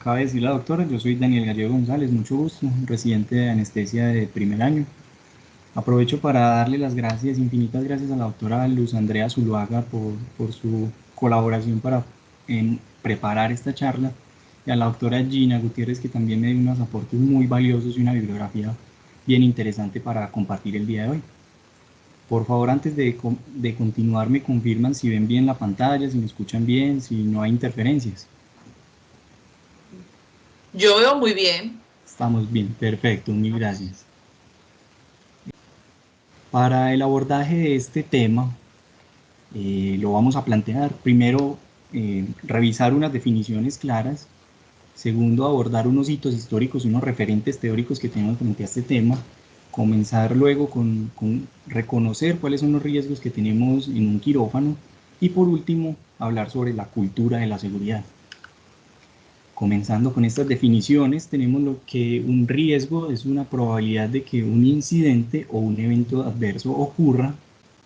acaba de decir la doctora, yo soy Daniel Gallego González, mucho gusto, residente de anestesia de primer año. Aprovecho para darle las gracias, infinitas gracias a la doctora Luz Andrea Zuluaga por su colaboración en preparar esta charla, y a la doctora Gina Gutiérrez, que también me dio unos aportes muy valiosos y una bibliografía bien interesante para compartir el día de hoy. Por favor, antes de continuar, me confirman si ven bien la pantalla, si me escuchan bien, si no hay interferencias. Yo veo muy bien. Estamos bien, perfecto, mil gracias. Para el abordaje de este tema, lo vamos a plantear. Primero, revisar unas definiciones claras. Segundo, abordar unos hitos históricos, unos referentes teóricos que tenemos frente a este tema. Comenzar luego con reconocer cuáles son los riesgos que tenemos en un quirófano. Y por último, hablar sobre la cultura de la seguridad. Comenzando con estas definiciones, tenemos lo que un riesgo es una probabilidad de que un incidente o un evento adverso ocurra.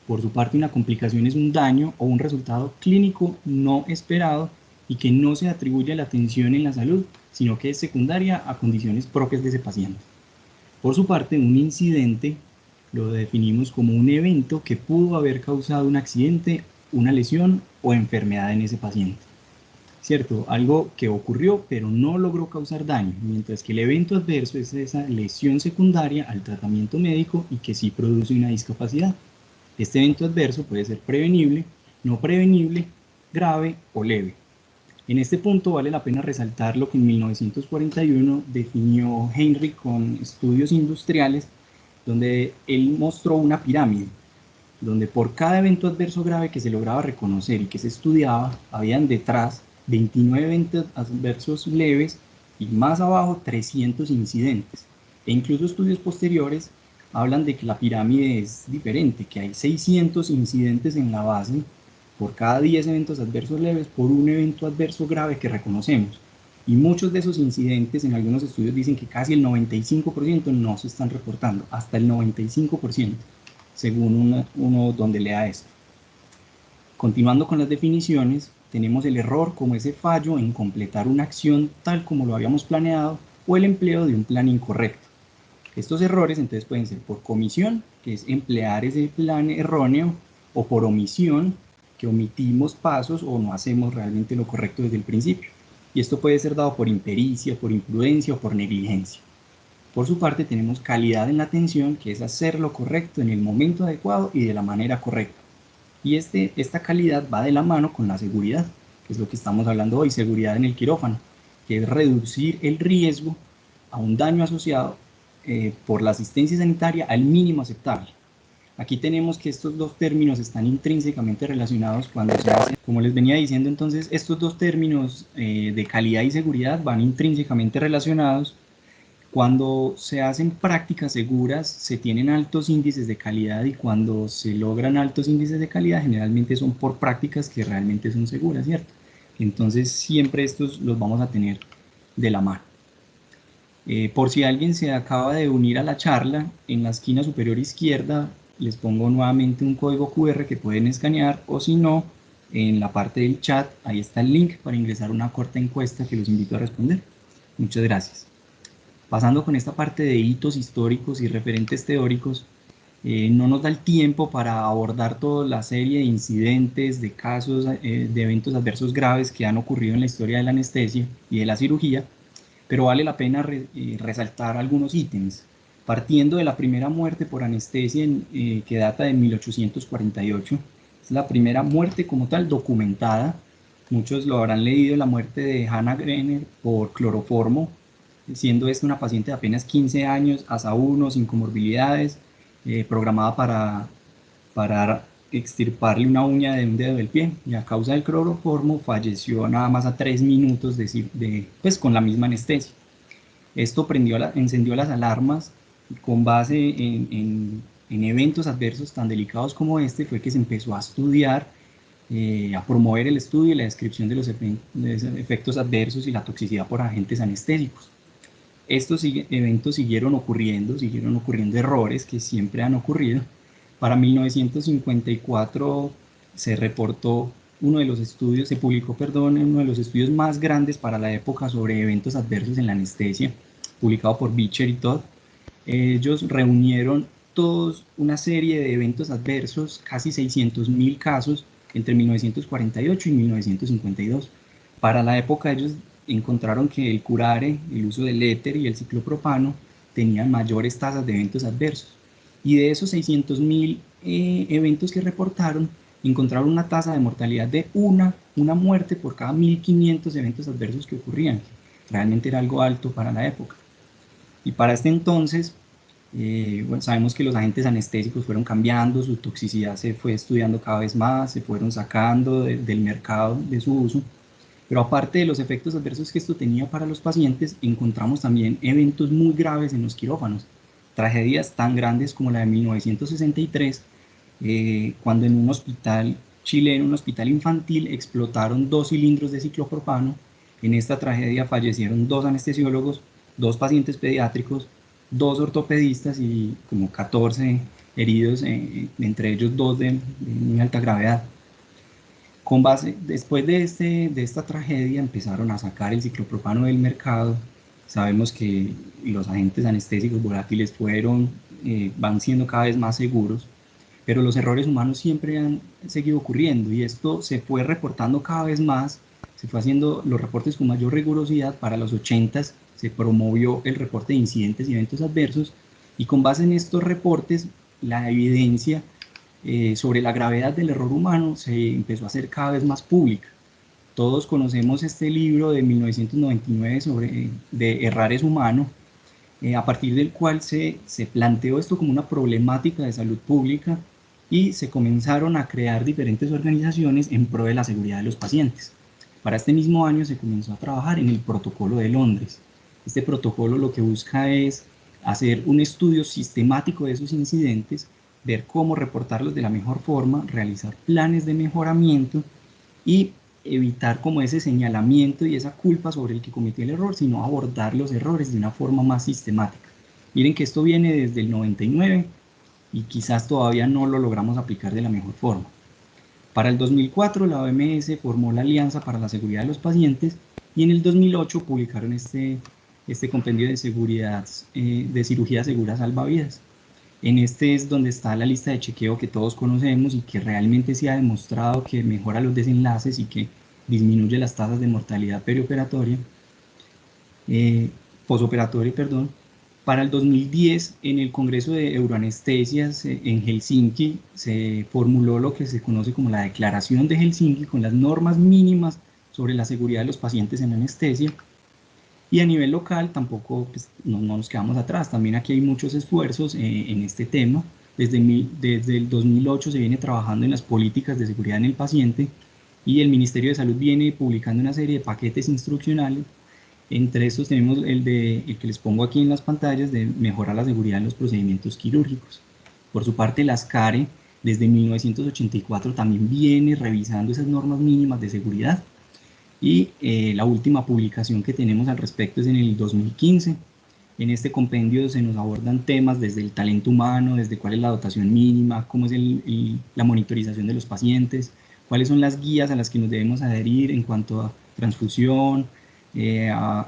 Por su parte, una complicación es un daño o un resultado clínico no esperado y que no se atribuye a la atención en la salud, sino que es secundaria a condiciones propias de ese paciente. Por su parte, un incidente lo definimos como un evento que pudo haber causado un accidente, una lesión o enfermedad en ese paciente. ¿Cierto? Algo que ocurrió pero no logró causar daño, mientras que el evento adverso es esa lesión secundaria al tratamiento médico y que sí produce una discapacidad. Este evento adverso puede ser prevenible, no prevenible, grave o leve. En este punto vale la pena resaltar lo que en 1941 definió Henry con estudios industriales, donde él mostró una pirámide, donde por cada evento adverso grave que se lograba reconocer y que se estudiaba, habían detrás 29 eventos adversos leves y más abajo 300 incidentes. E incluso estudios posteriores hablan de que la pirámide es diferente, que hay 600 incidentes en la base por cada 10 eventos adversos leves por un evento adverso grave que reconocemos. Y muchos de esos incidentes, en algunos estudios dicen que casi el 95% no se están reportando, hasta el 95%, según uno donde lea esto. Continuando con las definiciones, tenemos el error como ese fallo en completar una acción tal como lo habíamos planeado o el empleo de un plan incorrecto. Estos errores entonces pueden ser por comisión, que es emplear ese plan erróneo, o por omisión, que omitimos pasos o no hacemos realmente lo correcto desde el principio. Y esto puede ser dado por impericia, por imprudencia o por negligencia. Por su parte tenemos calidad en la atención, que es hacer lo correcto en el momento adecuado y de la manera correcta. Y esta calidad va de la mano con la seguridad, que es lo que estamos hablando hoy, seguridad en el quirófano, que es reducir el riesgo a un daño asociado por la asistencia sanitaria al mínimo aceptable. Aquí tenemos que estos dos términos están intrínsecamente relacionados cuando se hace, como les venía diciendo, entonces estos dos términos de calidad y seguridad van intrínsecamente relacionados. Cuando se hacen prácticas seguras, se tienen altos índices de calidad, y cuando se logran altos índices de calidad, generalmente son por prácticas que realmente son seguras, ¿cierto? Entonces, siempre estos los vamos a tener de la mano. Por si alguien se acaba de unir a la charla, en la esquina superior izquierda les pongo nuevamente un código QR que pueden escanear, o si no, en la parte del chat, ahí está el link para ingresar a una corta encuesta que los invito a responder. Muchas gracias. Pasando con esta parte de hitos históricos y referentes teóricos, no nos da el tiempo para abordar toda la serie de incidentes, de casos, de eventos adversos graves que han ocurrido en la historia de la anestesia y de la cirugía, pero vale la pena resaltar algunos ítems, partiendo de la primera muerte por anestesia que data de 1848. Es la primera muerte como tal documentada. Muchos lo habrán leído, la muerte de Hannah Grenner por cloroformo, siendo esta una paciente de apenas 15 años, ASA 1, sin comorbilidades, programada para extirparle una uña de un dedo del pie, y a causa del cloroformo falleció nada más a 3 minutos pues con la misma anestesia. Esto encendió las alarmas. Con base en eventos adversos tan delicados como este, fue que se empezó a estudiar, a promover el estudio y la descripción de los efectos adversos y la toxicidad por agentes anestésicos. Estos eventos siguieron ocurriendo errores que siempre han ocurrido. Para 1954 se reportó se publicó, perdón, uno de los estudios más grandes para la época sobre eventos adversos en la anestesia, publicado por Beecher y Todd. Ellos reunieron todos una serie de eventos adversos, casi 600.000 casos, entre 1948 y 1952. Para la época ellos encontraron que el curare, el uso del éter y el ciclopropano tenían mayores tasas de eventos adversos. Y de esos 600.000 eventos que reportaron, encontraron una tasa de mortalidad de una muerte por cada 1.500 eventos adversos que ocurrían. Realmente era algo alto para la época. Y para este entonces, bueno, sabemos que los agentes anestésicos fueron cambiando, su toxicidad se fue estudiando cada vez más, se fueron sacando del mercado de su uso. Pero aparte de los efectos adversos que esto tenía para los pacientes, encontramos también eventos muy graves en los quirófanos. Tragedias tan grandes como la de 1963, cuando en un hospital chileno, un hospital infantil, explotaron 2 cilindros de ciclopropano. En esta tragedia fallecieron 2 anestesiólogos, 2 pacientes pediátricos, 2 ortopedistas y como 14 heridos, entre ellos 2 de muy alta gravedad. Después de esta tragedia empezaron a sacar el ciclopropano del mercado. Sabemos que los agentes anestésicos volátiles van siendo cada vez más seguros, pero los errores humanos siempre han seguido ocurriendo y esto se fue reportando cada vez más, se fue haciendo los reportes con mayor rigurosidad. Para los 80s se promovió el reporte de incidentes y eventos adversos y con base en estos reportes la evidencia sobre la gravedad del error humano se empezó a hacer cada vez más pública. Todos conocemos este libro de 1999 de Errar es humano, a partir del cual se planteó esto como una problemática de salud pública y se comenzaron a crear diferentes organizaciones en pro de la seguridad de los pacientes. Para este mismo año se comenzó a trabajar en el Protocolo de Londres. Este protocolo lo que busca es hacer un estudio sistemático de esos incidentes, ver cómo reportarlos de la mejor forma, realizar planes de mejoramiento y evitar como ese señalamiento y esa culpa sobre el que cometió el error, sino abordar los errores de una forma más sistemática. Miren que esto viene desde el 99 y quizás todavía no lo logramos aplicar de la mejor forma. Para el 2004 la OMS formó la Alianza para la Seguridad de los Pacientes y en el 2008 publicaron este compendio de seguridad, de cirugía segura salvavidas. En este es donde está la lista de chequeo que todos conocemos y que realmente se ha demostrado que mejora los desenlaces y que disminuye las tasas de mortalidad perioperatoria, posoperatoria, perdón. Para el 2010, en el Congreso de Euroanestesias en Helsinki, se formuló lo que se conoce como la Declaración de Helsinki con las normas mínimas sobre la seguridad de los pacientes en anestesia. Y a nivel local tampoco pues, no nos quedamos atrás, también aquí hay muchos esfuerzos en este tema. Desde el 2008 se viene trabajando en las políticas de seguridad en el paciente y el Ministerio de Salud viene publicando una serie de paquetes instruccionales. Entre estos tenemos el que les pongo aquí en las pantallas de mejorar la seguridad en los procedimientos quirúrgicos. Por su parte, la SCARE desde 1984 también viene revisando esas normas mínimas de seguridad. Y la última publicación que tenemos al respecto es en el 2015. En este compendio se nos abordan temas desde el talento humano, desde cuál es la dotación mínima, cómo es la monitorización de los pacientes, cuáles son las guías a las que nos debemos adherir en cuanto a transfusión, a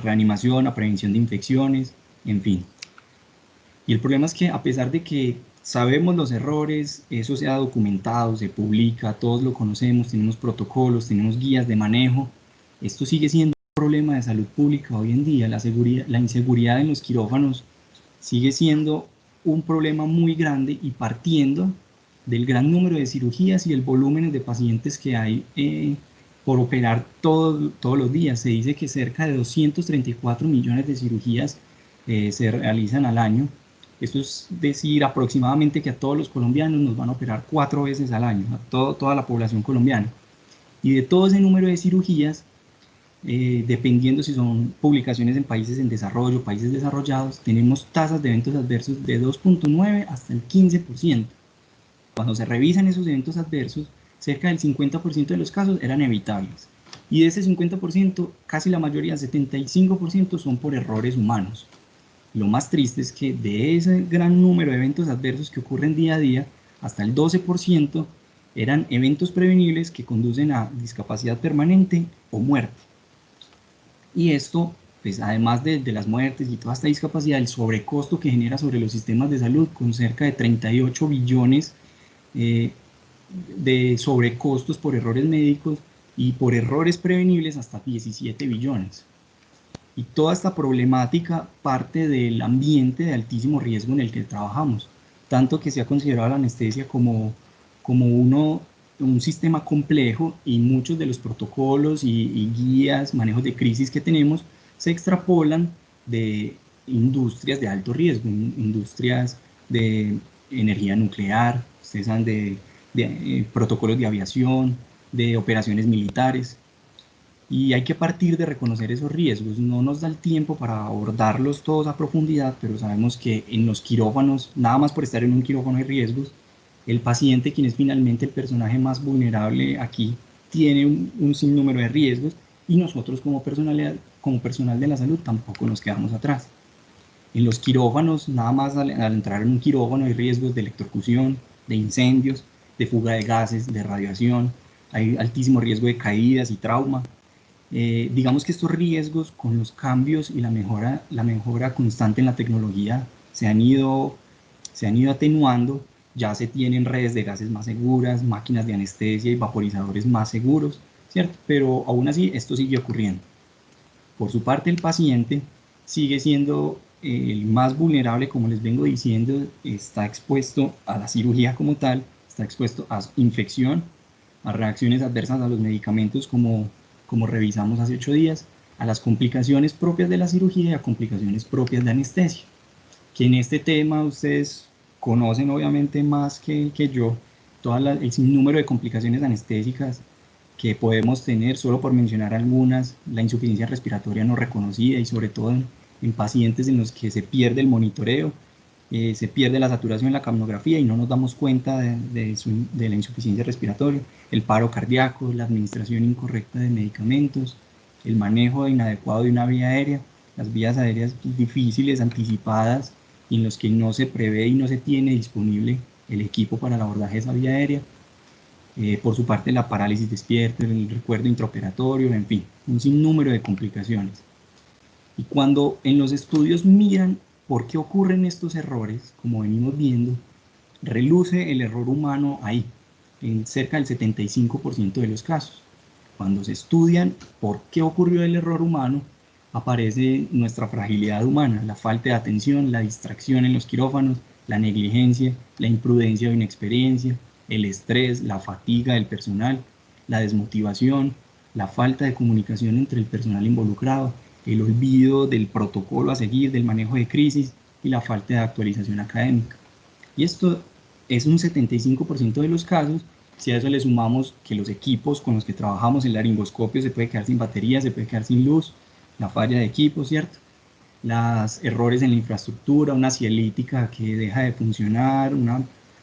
reanimación, a prevención de infecciones, en fin. Y el problema es que a pesar de que sabemos los errores, eso se ha documentado, se publica, todos lo conocemos, tenemos protocolos, tenemos guías de manejo, esto sigue siendo un problema de salud pública hoy en día. La inseguridad en los quirófanos sigue siendo un problema muy grande y partiendo del gran número de cirugías y el volumen de pacientes que hay por operar todos los días. Se dice que cerca de 234 millones de cirugías se realizan al año. Esto es decir, aproximadamente que a todos los colombianos nos van a operar 4 veces al año, a toda la población colombiana. Y de todo ese número de cirugías, dependiendo si son publicaciones en países en desarrollo, países desarrollados, tenemos tasas de eventos adversos de 2.9 hasta el 15%. Cuando se revisan esos eventos adversos, cerca del 50% de los casos eran evitables. Y de ese 50%, casi la mayoría, 75%, son por errores humanos. Lo más triste es que de ese gran número de eventos adversos que ocurren día a día, hasta el 12% Eran eventos prevenibles que conducen a discapacidad permanente o muerte. Y esto, pues además de las muertes y toda esta discapacidad, el sobrecosto que genera sobre los sistemas de salud, con cerca de 38 billones de sobrecostos por errores médicos y por errores prevenibles hasta 17 billones. Y toda esta problemática parte del ambiente de altísimo riesgo en el que trabajamos, tanto que se ha considerado la anestesia como un sistema complejo, y muchos de los protocolos y guías, manejos de crisis que tenemos, se extrapolan de industrias de alto riesgo, industrias de energía nuclear, ustedes saben, de protocolos de aviación, de operaciones militares. Y hay que partir de reconocer esos riesgos. No nos da el tiempo para abordarlos todos a profundidad, pero sabemos que en los quirófanos, nada más por estar en un quirófano hay riesgos. El paciente, quien es finalmente el personaje más vulnerable aquí, tiene un sinnúmero de riesgos, y nosotros como personal de la salud tampoco nos quedamos atrás. En los quirófanos, nada más al entrar en un quirófano hay riesgos de electrocución, de incendios, de fuga de gases, de radiación, hay altísimo riesgo de caídas y trauma. Digamos que estos riesgos, con los cambios y la mejora constante en la tecnología, se han ido atenuando. Ya se tienen redes de gases más seguras, máquinas de anestesia y vaporizadores más seguros, ¿cierto? Pero aún así esto sigue ocurriendo. Por su parte, el paciente sigue siendo el más vulnerable, como les vengo diciendo. Está expuesto a la cirugía como tal, está expuesto a infección, a reacciones adversas a los medicamentos, como revisamos hace 8 días, a las complicaciones propias de la cirugía y a complicaciones propias de anestesia, que en este tema ustedes conocen obviamente más que yo, el sinnúmero de complicaciones anestésicas que podemos tener. Solo por mencionar algunas: la insuficiencia respiratoria no reconocida, y sobre todo en pacientes en los que se pierde el monitoreo, se pierde la saturación en la capnografía y no nos damos cuenta de la insuficiencia respiratoria, el paro cardíaco, la administración incorrecta de medicamentos, el manejo inadecuado de una vía aérea, las vías aéreas difíciles, anticipadas, y en los que no se prevé y no se tiene disponible el equipo para el abordaje de esa vía aérea. Por su parte, la parálisis despierta, el recuerdo intraoperatorio, en fin, un sinnúmero de complicaciones. Y cuando en los estudios miran por qué ocurren estos errores, como venimos viendo, reluce el error humano ahí, en cerca del 75% de los casos. Cuando se estudian por qué ocurrió el error humano, aparece nuestra fragilidad humana, la falta de atención, la distracción en los quirófanos, la negligencia, la imprudencia o inexperiencia, el estrés, la fatiga del personal, la desmotivación, la falta de comunicación entre el personal involucrado, el olvido del protocolo a seguir, del manejo de crisis, y la falta de actualización académica. Y esto es un 75% de los casos. Si a eso le sumamos que los equipos con los que trabajamos, el laringoscopio se puede quedar sin batería, se puede quedar sin luz, la falla de equipos, ¿cierto? Los errores en la infraestructura, una cielítica que deja de funcionar,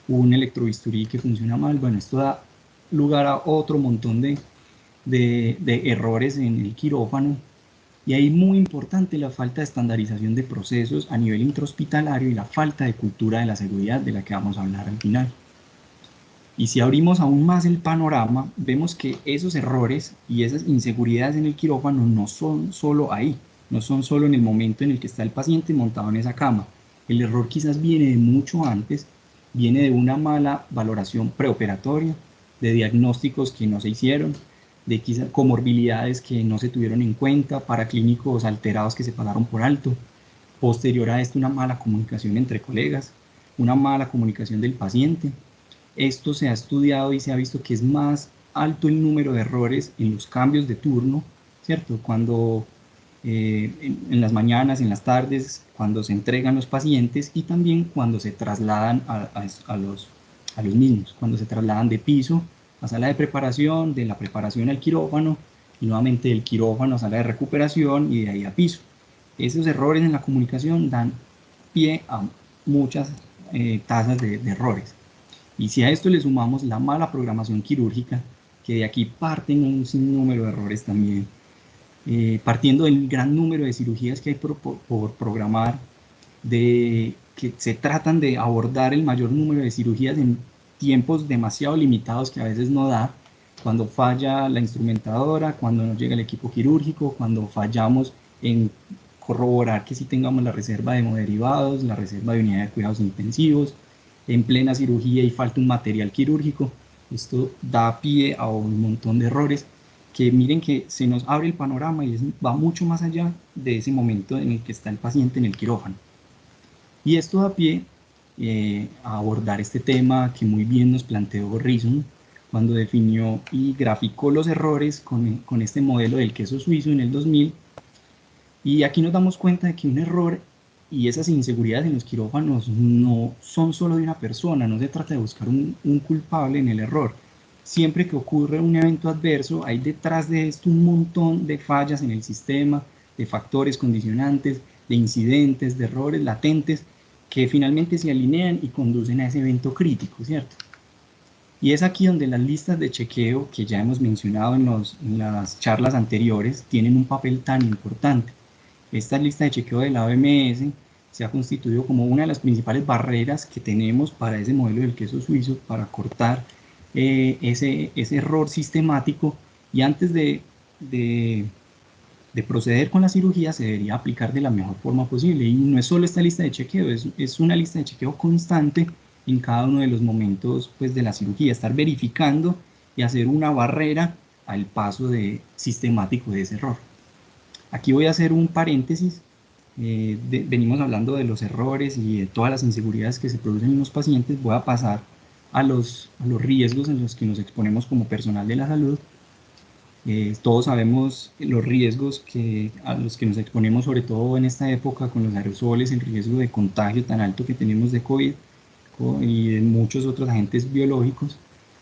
un electrobisturí que funciona mal. Bueno, esto da lugar a otro montón de errores en el quirófano. Y ahí, muy importante, la falta de estandarización de procesos a nivel intrahospitalario y la falta de cultura de la seguridad, de la que vamos a hablar al final. Y si abrimos aún más el panorama, vemos que esos errores y esas inseguridades en el quirófano no son solo ahí, no son solo en el momento en el que está el paciente montado en esa cama. El error quizás viene de mucho antes, viene de una mala valoración preoperatoria, de diagnósticos que no se hicieron, de quizás comorbilidades que no se tuvieron en cuenta, paraclínicos alterados que se pasaron por alto. Posterior a esto, una mala comunicación entre colegas, una mala comunicación del paciente. Esto se ha estudiado y se ha visto que es más alto el número de errores en los cambios de turno, ¿cierto? Cuando en las mañanas, en las tardes, cuando se entregan los pacientes, y también cuando se trasladan a los mismos, cuando se trasladan de piso a sala de preparación, de la preparación al quirófano, y nuevamente del quirófano a sala de recuperación y de ahí a piso. Esos errores en la comunicación dan pie a muchas tasas de errores. Y si a esto le sumamos la mala programación quirúrgica, que de aquí parten un sinnúmero de errores también, partiendo del gran número de cirugías que hay por programar, de que se tratan de abordar el mayor número de cirugías en tiempos demasiado limitados que a veces no da, cuando falla la instrumentadora, cuando no llega el equipo quirúrgico, cuando fallamos en corroborar que sí tengamos la reserva de hemoderivados, la reserva de unidad de cuidados intensivos, en plena cirugía y falta un material quirúrgico. Esto da pie a un montón de errores que miren que se nos abre el panorama y va mucho más allá de ese momento en el que está el paciente en el quirófano. Y esto da pie a abordar este tema que muy bien nos planteó Rison cuando definió y graficó los errores con este modelo del queso suizo en el 2000. Y aquí nos damos cuenta de que un error y esas inseguridades en los quirófanos no son solo de una persona, no se trata de buscar un culpable en el error. Siempre que ocurre un evento adverso, hay detrás de esto un montón de fallas en el sistema, de factores condicionantes, de incidentes, de errores latentes, que finalmente se alinean y conducen a ese evento crítico, ¿cierto? Y es aquí donde las listas de chequeo, que ya hemos mencionado en las charlas anteriores, tienen un papel tan importante. Esta lista de chequeo de la OMS se ha constituido como una de las principales barreras que tenemos para ese modelo del queso suizo, para cortar ese error sistemático, y antes de proceder con la cirugía se debería aplicar de la mejor forma posible. Y no es solo esta lista de chequeo, es una lista de chequeo constante en cada uno de los momentos pues, de la cirugía, estar verificando y hacer una barrera al paso sistemático de ese error. Aquí voy a hacer un paréntesis. Venimos hablando de los errores y de todas las inseguridades que se producen en los pacientes. Voy a pasar a los riesgos en los que nos exponemos como personal de la salud. Todos sabemos los riesgos a los que nos exponemos, sobre todo en esta época con los aerosoles, el riesgo de contagio tan alto que tenemos de COVID y de muchos otros agentes biológicos.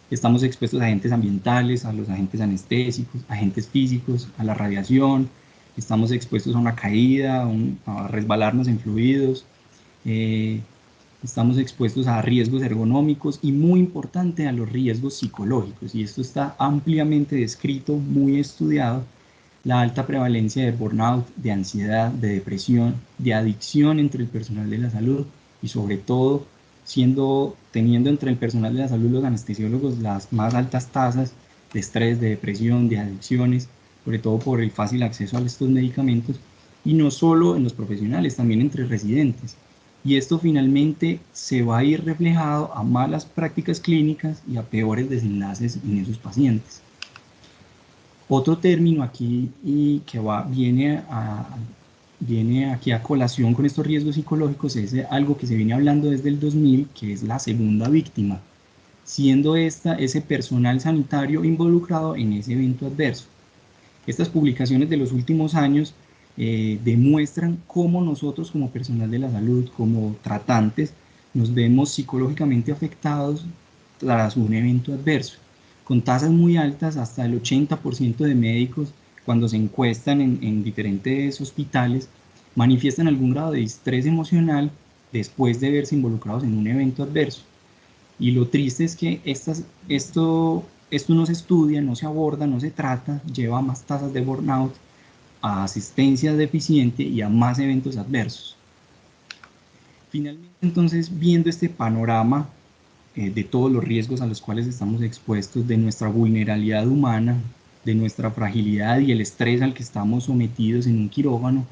Estamos expuestos a agentes ambientales, a los agentes anestésicos, agentes físicos, a la radiación. Estamos expuestos a una caída, a resbalarnos en fluidos. Estamos expuestos a riesgos ergonómicos y, muy importante, a los riesgos psicológicos. Y esto está ampliamente descrito, muy estudiado. La alta prevalencia de burnout, de ansiedad, de depresión, de adicción entre el personal de la salud y, sobre todo, teniendo entre el personal de la salud, los anestesiólogos, las más altas tasas de estrés, de depresión, de adicciones, sobre todo por el fácil acceso a estos medicamentos, y no solo en los profesionales, también entre residentes. Y esto finalmente se va a ir reflejado a malas prácticas clínicas y a peores desenlaces en esos pacientes. Otro término aquí y que viene aquí a colación con estos riesgos psicológicos es algo que se viene hablando desde el 2000, que es la segunda víctima, siendo esta ese personal sanitario involucrado en ese evento adverso. Estas publicaciones de los últimos años demuestran cómo nosotros como personal de la salud, como tratantes, nos vemos psicológicamente afectados tras un evento adverso, con tasas muy altas, hasta el 80% de médicos cuando se encuestan en diferentes hospitales manifiestan algún grado de estrés emocional después de verse involucrados en un evento adverso. Y lo triste es que esto no se estudia, no se aborda, no se trata, lleva a más tasas de burnout, a asistencia deficiente y a más eventos adversos. Finalmente, entonces, viendo este panorama de todos los riesgos a los cuales estamos expuestos, de nuestra vulnerabilidad humana, de nuestra fragilidad y el estrés al que estamos sometidos en un quirófano,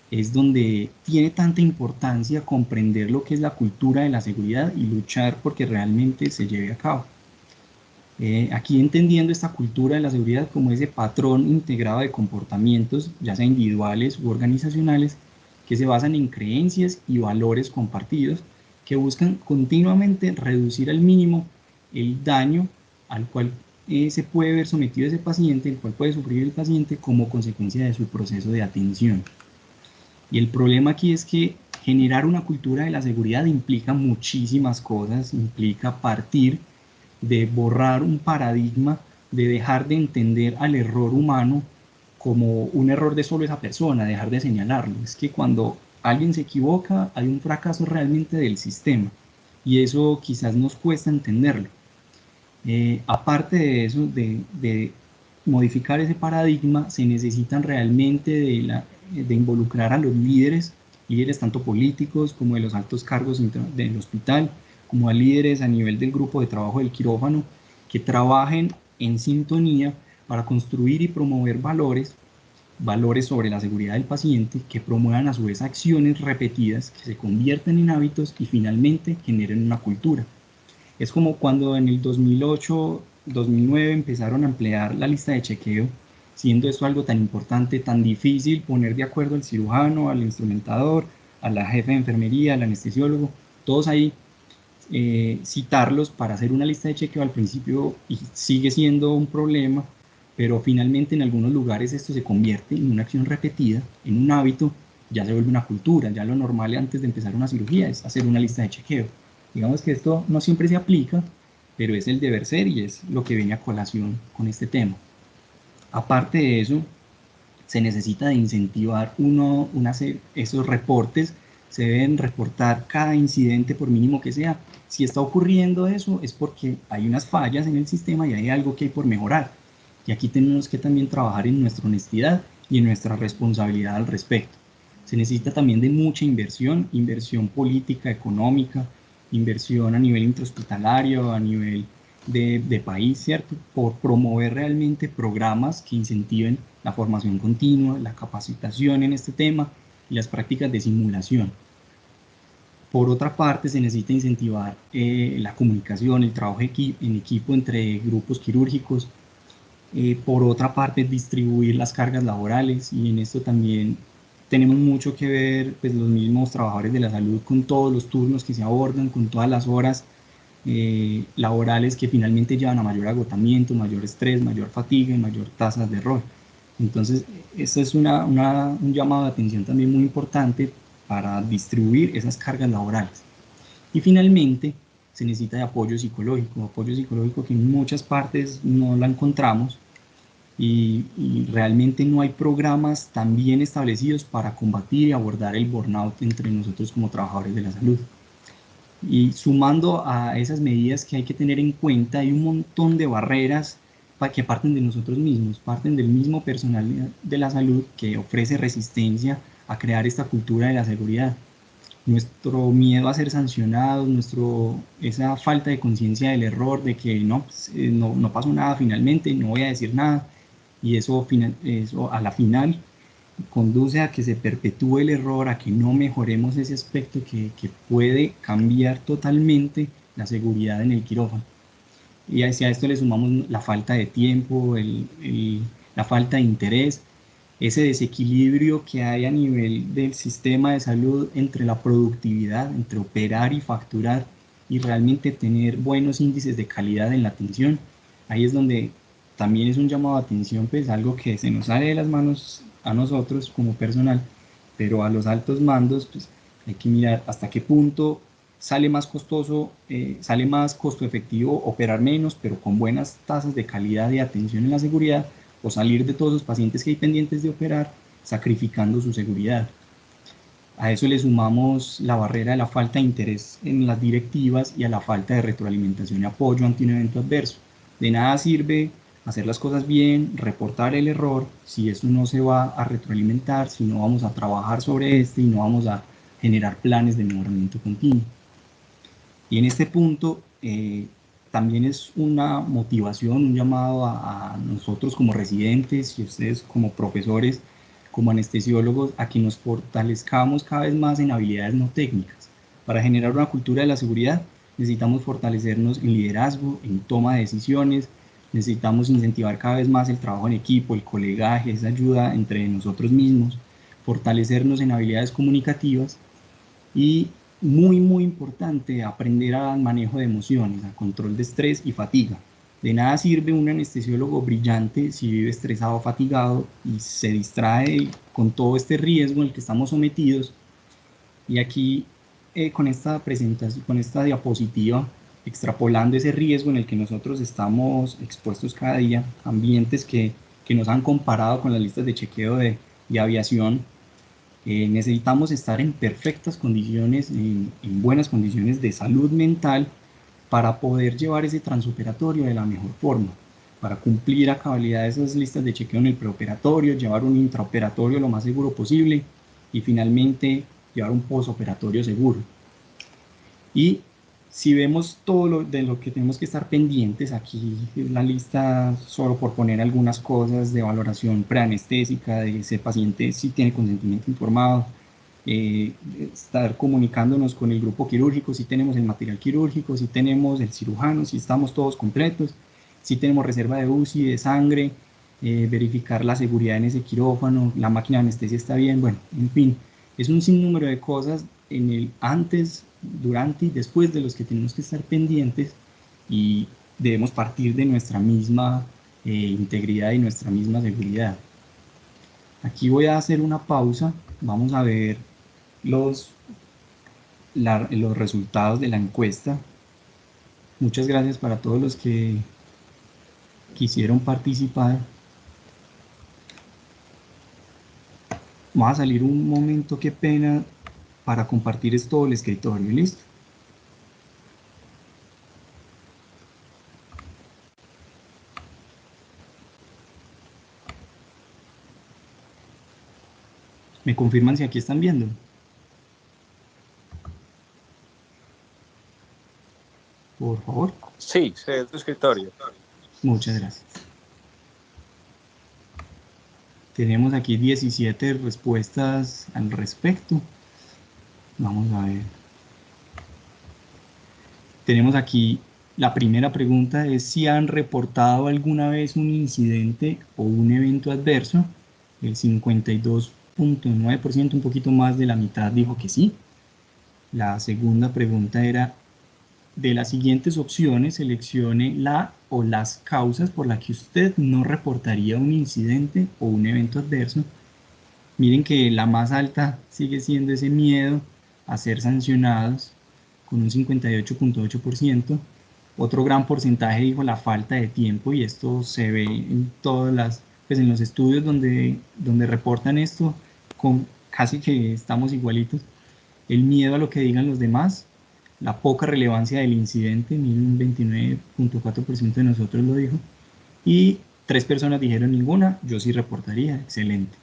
es donde tiene tanta importancia comprender lo que es la cultura de la seguridad y luchar porque realmente se lleve a cabo. Aquí entendiendo esta cultura de la seguridad como ese patrón integrado de comportamientos, ya sea individuales u organizacionales, que se basan en creencias y valores compartidos que buscan continuamente reducir al mínimo el daño al cual se puede ver sometido ese paciente, el cual puede sufrir el paciente como consecuencia de su proceso de atención. Y el problema aquí es que generar una cultura de la seguridad implica muchísimas cosas, implica partir de borrar un paradigma, de dejar de entender al error humano como un error de solo esa persona, dejar de señalarlo. Es que cuando alguien se equivoca hay un fracaso realmente del sistema y eso quizás nos cuesta entenderlo. Aparte de eso, de modificar ese paradigma, se necesitan realmente de involucrar a los líderes tanto políticos como de los altos cargos del hospital, como a líderes a nivel del grupo de trabajo del quirófano, que trabajen en sintonía para construir y promover valores sobre la seguridad del paciente, que promuevan a su vez acciones repetidas que se convierten en hábitos y finalmente generen una cultura. Es como cuando en el 2008, 2009 empezaron a emplear la lista de chequeo, siendo esto algo tan importante, tan difícil poner de acuerdo al cirujano, al instrumentador, a la jefe de enfermería, al anestesiólogo, todos ahí, citarlos para hacer una lista de chequeo al principio y sigue siendo un problema, pero finalmente en algunos lugares esto se convierte en una acción repetida, en un hábito, ya se vuelve una cultura, ya lo normal antes de empezar una cirugía es hacer una lista de chequeo. Digamos que esto no siempre se aplica, pero es el deber ser y es lo que viene a colación con este tema. Aparte de eso, se necesita de incentivar esos reportes, se deben reportar cada incidente por mínimo que sea. Si está ocurriendo eso es porque hay unas fallas en el sistema y hay algo que hay por mejorar. Y aquí tenemos que también trabajar en nuestra honestidad y en nuestra responsabilidad al respecto. Se necesita también de mucha inversión política, económica, inversión a nivel intrahospitalario, a nivel de país, ¿cierto? Por promover realmente programas que incentiven la formación continua, la capacitación en este tema y las prácticas de simulación. Por otra parte, se necesita incentivar la comunicación, el trabajo en equipo entre grupos quirúrgicos. Por otra parte, distribuir las cargas laborales, y en esto también tenemos mucho que ver, pues, los mismos trabajadores de la salud, con todos los turnos que se abordan, con todas las horas laborales que finalmente llevan a mayor agotamiento, mayor estrés, mayor fatiga y mayor tasas de error. Entonces, esto es un llamado de atención también muy importante para distribuir esas cargas laborales. Y finalmente, se necesita de apoyo psicológico que en muchas partes no la encontramos, y realmente no hay programas tan bien establecidos para combatir y abordar el burnout entre nosotros como trabajadores de la salud. Y sumando a esas medidas que hay que tener en cuenta, hay un montón de barreras que parten de nosotros mismos, parten del mismo personal de la salud, que ofrece resistencia a crear esta cultura de la seguridad. Nuestro miedo a ser sancionados, esa falta de conciencia del error, de que no pasó nada finalmente, no voy a decir nada, y eso a la final conduce a que se perpetúe el error, a que no mejoremos ese aspecto que puede cambiar totalmente la seguridad en el quirófano. Y hacia esto le sumamos la falta de tiempo, la falta de interés, ese desequilibrio que hay a nivel del sistema de salud entre la productividad, entre operar y facturar, y realmente tener buenos índices de calidad en la atención. Ahí es donde también es un llamado de atención, pues algo que se nos sale de las manos a nosotros como personal, pero a los altos mandos, pues hay que mirar hasta qué punto sale más costoso, sale más costo efectivo operar menos, pero con buenas tasas de calidad de atención en la seguridad, o salir de todos los pacientes que hay pendientes de operar, sacrificando su seguridad. A eso le sumamos la barrera de la falta de interés en las directivas y a la falta de retroalimentación y apoyo ante un evento adverso. De nada sirve hacer las cosas bien, reportar el error, si eso no se va a retroalimentar, si no vamos a trabajar sobre este y no vamos a generar planes de mejoramiento continuo. Y en este punto también es una motivación, un llamado a nosotros como residentes y ustedes como profesores, como anestesiólogos, a que nos fortalezcamos cada vez más en habilidades no técnicas. Para generar una cultura de la seguridad necesitamos fortalecernos en liderazgo, en toma de decisiones, necesitamos incentivar cada vez más el trabajo en equipo, el colegaje, esa ayuda entre nosotros mismos, fortalecernos en habilidades comunicativas y, muy importante, aprender al manejo de emociones, a control de estrés y fatiga. De nada sirve un anestesiólogo brillante si vive estresado o fatigado y se distrae con todo este riesgo en el que estamos sometidos. Y aquí, con esta presentación, con esta diapositiva, extrapolando ese riesgo en el que nosotros estamos expuestos cada día, ambientes que nos han comparado con las listas de chequeo de aviación. Necesitamos estar en perfectas condiciones, en buenas condiciones de salud mental, para poder llevar ese transoperatorio de la mejor forma, para cumplir a cabalidad esas listas de chequeo en el preoperatorio, llevar un intraoperatorio lo más seguro posible y finalmente llevar un postoperatorio seguro. Y Si vemos todo de lo que tenemos que estar pendientes, aquí es la lista solo por poner algunas cosas de valoración preanestésica, de ese paciente si tiene consentimiento informado, estar comunicándonos con el grupo quirúrgico, si tenemos el material quirúrgico, si tenemos el cirujano, si estamos todos completos, si tenemos reserva de UCI, de sangre, verificar la seguridad en ese quirófano, la máquina de anestesia está bien, bueno, en fin, es un sinnúmero de cosas en el antes, durante y después de los que tenemos que estar pendientes y debemos partir de nuestra misma integridad y nuestra misma seguridad. Aquí voy a hacer una pausa, vamos a ver los resultados de la encuesta. Muchas gracias para todos los que quisieron participar. Va a salir un momento, qué pena, para compartir todo el escritorio, ¿listo? ¿Me confirman si aquí están viendo? Por favor. Sí, se ve tu escritorio. Muchas gracias. Tenemos aquí 17 respuestas al respecto. Vamos a ver. Tenemos aquí la primera pregunta es si han reportado alguna vez un incidente o un evento adverso. El 52.9%, un poquito más de la mitad, dijo que sí. La segunda pregunta era, de las siguientes opciones, seleccione la o las causas por las que usted no reportaría un incidente o un evento adverso. Miren que la más alta sigue siendo ese miedo a ser sancionados, con un 58.8%. Otro gran porcentaje dijo la falta de tiempo, y esto se ve en todas las, pues en los estudios donde reportan esto, con casi que estamos igualitos. El miedo a lo que digan los demás, la poca relevancia del incidente, un 29.4% de nosotros lo dijo, y 3 personas dijeron ninguna, yo sí reportaría, excelente.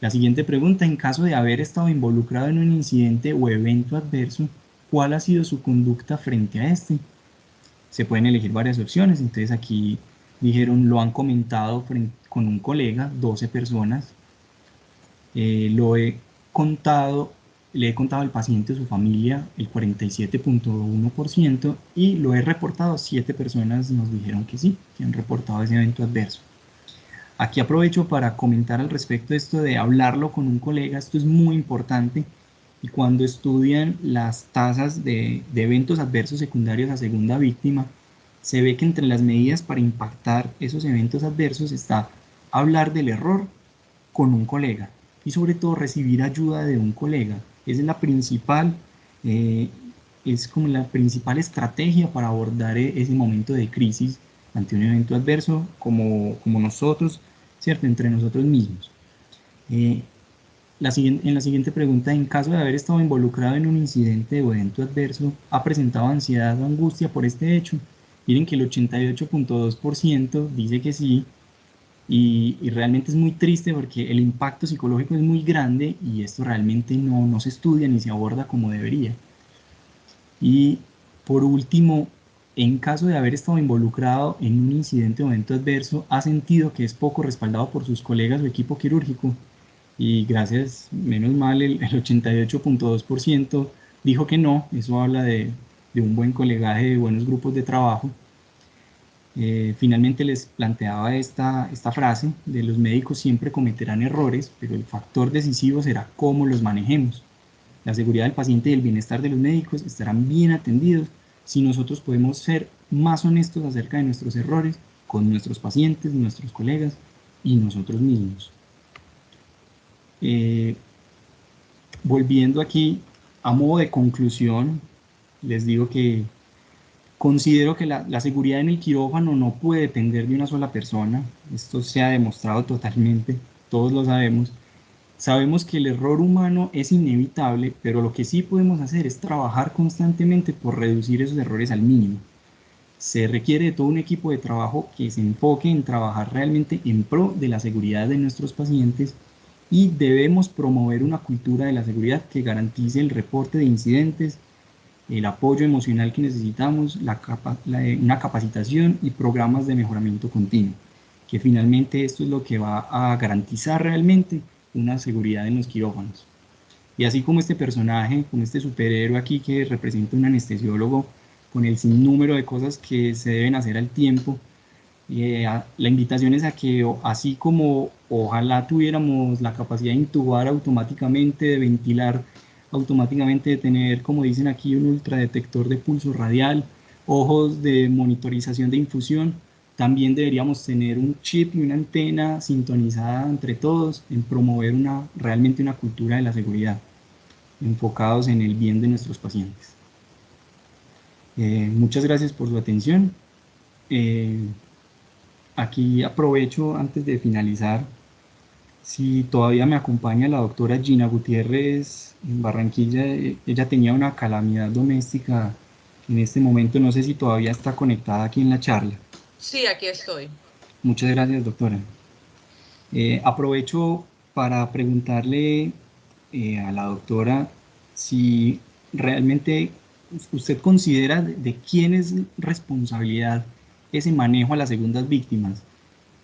La siguiente pregunta, en caso de haber estado involucrado en un incidente o evento adverso, ¿cuál ha sido su conducta frente a este? Se pueden elegir varias opciones, entonces aquí dijeron, lo han comentado con un colega, 12 personas, lo he contado, le he contado al paciente o su familia, el 47.1%, y lo he reportado, 7 personas nos dijeron que sí, que han reportado ese evento adverso. Aquí aprovecho para comentar al respecto de esto de hablarlo con un colega, esto es muy importante, y cuando estudian las tasas de eventos adversos secundarios a segunda víctima, se ve que entre las medidas para impactar esos eventos adversos está hablar del error con un colega y sobre todo recibir ayuda de un colega. Esa es la principal, es como la principal estrategia para abordar ese momento de crisis ante un evento adverso como nosotros, ¿cierto? Entre nosotros mismos. En la siguiente pregunta, en caso de haber estado involucrado en un incidente o evento adverso, ¿ha presentado ansiedad o angustia por este hecho? Miren que el 88.2% dice que sí, y realmente es muy triste porque el impacto psicológico es muy grande y esto realmente no se estudia ni se aborda como debería. Y por último, en caso de haber estado involucrado en un incidente o evento adverso, ha sentido que es poco respaldado por sus colegas o equipo quirúrgico. Y gracias, menos mal, el 88.2% dijo que no. Eso habla de un buen colegaje, de buenos grupos de trabajo. Finalmente les planteaba esta frase de los médicos siempre cometerán errores, pero el factor decisivo será cómo los manejemos. La seguridad del paciente y el bienestar de los médicos estarán bien atendidos si nosotros podemos ser más honestos acerca de nuestros errores con nuestros pacientes, nuestros colegas y nosotros mismos. Volviendo aquí, a modo de conclusión, les digo que considero que la seguridad en el quirófano no puede depender de una sola persona. Esto se ha demostrado totalmente, todos lo sabemos. Sabemos que el error humano es inevitable, pero lo que sí podemos hacer es trabajar constantemente por reducir esos errores al mínimo. Se requiere de todo un equipo de trabajo que se enfoque en trabajar realmente en pro de la seguridad de nuestros pacientes, y debemos promover una cultura de la seguridad que garantice el reporte de incidentes, el apoyo emocional que necesitamos, una capacitación y programas de mejoramiento continuo, que finalmente esto es lo que va a garantizar realmente una seguridad en los quirófanos. Y así como este personaje, como este superhéroe aquí que representa un anestesiólogo con el sinnúmero de cosas que se deben hacer al tiempo, la invitación es a que así como ojalá tuviéramos la capacidad de intubar automáticamente, de ventilar automáticamente, de tener, como dicen aquí, un ultradetector de pulso radial, ojos de monitorización de infusión, también deberíamos tener un chip y una antena sintonizada entre todos en promover realmente una cultura de la seguridad, enfocados en el bien de nuestros pacientes. Muchas gracias por su atención. Aquí aprovecho antes de finalizar, si todavía me acompaña la doctora Gina Gutiérrez en Barranquilla. Ella tenía una calamidad doméstica en este momento, no sé si todavía está conectada aquí en la charla. Sí, aquí estoy. Muchas gracias, doctora. Aprovecho para preguntarle a la doctora si realmente usted considera de quién es responsabilidad ese manejo a las segundas víctimas.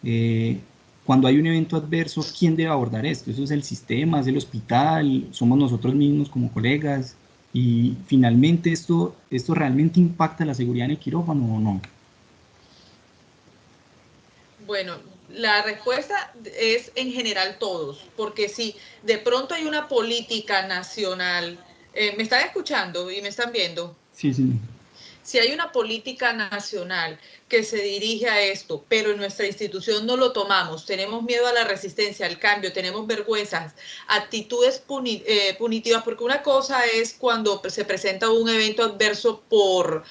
Eh, Cuando hay un evento adverso, ¿quién debe abordar esto? ¿Eso es el sistema, es el hospital, somos nosotros mismos como colegas? Y finalmente, ¿esto realmente impacta la seguridad en el quirófano o no? Bueno, la respuesta es en general todos, porque si de pronto hay una política nacional, ¿me están escuchando y me están viendo? Sí, sí. Si hay una política nacional que se dirige a esto, pero en nuestra institución no lo tomamos, tenemos miedo a la resistencia, al cambio, tenemos vergüenzas, actitudes punitivas, porque una cosa es cuando se presenta un evento adverso porque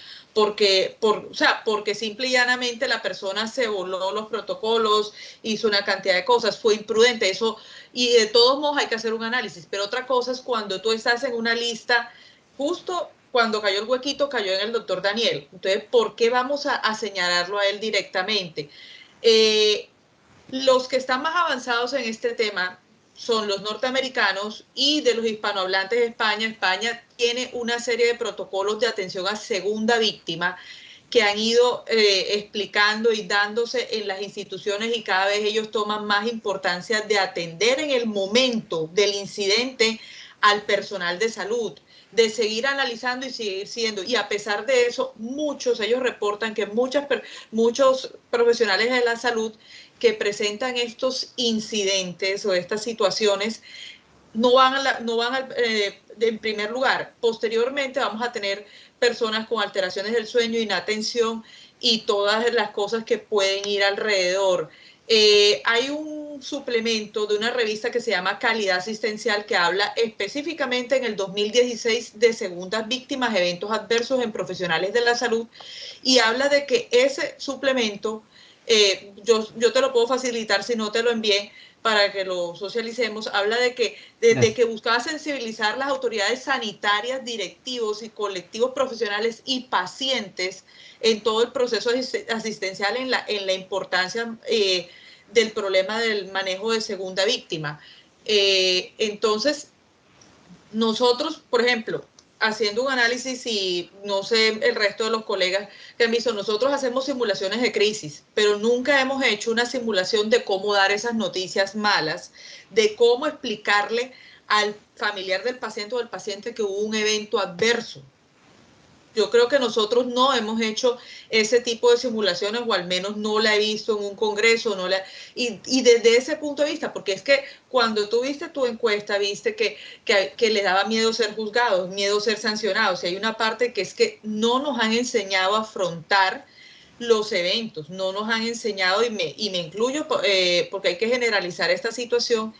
simple y llanamente la persona se voló los protocolos, hizo una cantidad de cosas, fue imprudente, eso, y de todos modos hay que hacer un análisis, pero otra cosa es cuando tú estás en una lista justo cuando cayó el huequito, cayó en el doctor Daniel. Entonces, ¿por qué vamos a señalarlo a él directamente? Los que están más avanzados en este tema son los norteamericanos y de los hispanohablantes de España. España tiene una serie de protocolos de atención a segunda víctima que han ido explicando y dándose en las instituciones y cada vez ellos toman más importancia de atender en el momento del incidente al personal de salud, de seguir analizando y seguir siendo. Y a pesar de eso, ellos reportan que muchos profesionales de la salud que presentan estos incidentes o estas situaciones en primer lugar. Posteriormente vamos a tener personas con alteraciones del sueño, inatención y todas las cosas que pueden ir alrededor. Hay un suplemento de una revista que se llama Calidad Asistencial que habla específicamente en el 2016 de segundas víctimas, eventos adversos en profesionales de la salud, y habla de que ese suplemento, yo te lo puedo facilitar si no te lo envié, para que lo socialicemos, habla de que desde que buscaba sensibilizar las autoridades sanitarias, directivos y colectivos profesionales y pacientes en todo el proceso asistencial en la importancia del problema del manejo de segunda víctima. Entonces, nosotros, por ejemplo, haciendo un análisis y no sé el resto de los colegas que han visto, nosotros hacemos simulaciones de crisis, pero nunca hemos hecho una simulación de cómo dar esas noticias malas, de cómo explicarle al familiar del paciente o del paciente que hubo un evento adverso. Yo creo que nosotros no hemos hecho ese tipo de simulaciones, o al menos no la he visto en un congreso, y desde ese punto de vista, porque es que cuando tú viste tu encuesta, viste que les daba miedo ser juzgados, miedo ser sancionados, y hay una parte que es que no nos han enseñado a afrontar los eventos, no nos han enseñado, y me incluyo porque hay que generalizar esta situación,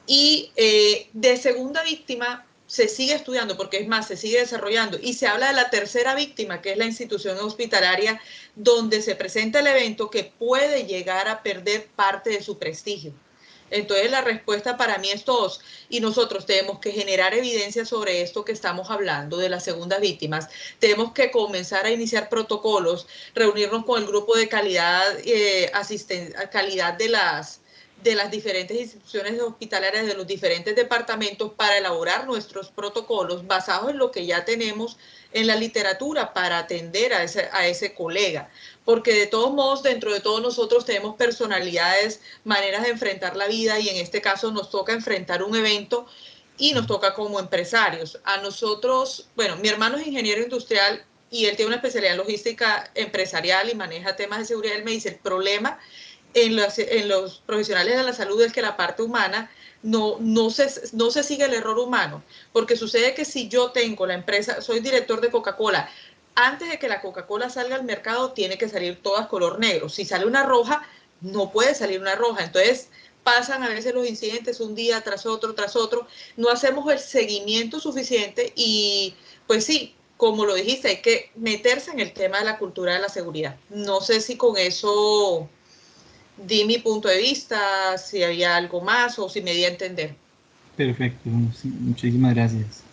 y de segunda víctima se sigue estudiando, porque es más, se sigue desarrollando, y se habla de la tercera víctima, que es la institución hospitalaria donde se presenta el evento, que puede llegar a perder parte de su prestigio. Entonces la respuesta para mí es todos, y nosotros tenemos que generar evidencia sobre esto que estamos hablando de las segundas víctimas, tenemos que comenzar a iniciar protocolos, reunirnos con el grupo de calidad, calidad de las diferentes instituciones hospitalarias, de los diferentes departamentos, para elaborar nuestros protocolos basados en lo que ya tenemos en la literatura para atender a ese colega. Porque de todos modos, dentro de todos nosotros tenemos personalidades, maneras de enfrentar la vida, y en este caso nos toca enfrentar un evento y nos toca como empresarios. A nosotros, bueno, mi hermano es ingeniero industrial y él tiene una especialidad en logística empresarial y maneja temas de seguridad. Él me dice, el problema en los profesionales de la salud es que la parte humana no se sigue el error humano, porque sucede que si yo tengo la empresa, soy director de Coca-Cola, antes de que la Coca-Cola salga al mercado tiene que salir todas color negro. Si sale una roja, no puede salir una roja. Entonces pasan a veces los incidentes un día tras otro, no hacemos el seguimiento suficiente y pues sí, como lo dijiste, hay que meterse en el tema de la cultura de la seguridad. No sé si con eso di mi punto de vista, si había algo más o si me di a entender. Perfecto, sí, muchísimas gracias.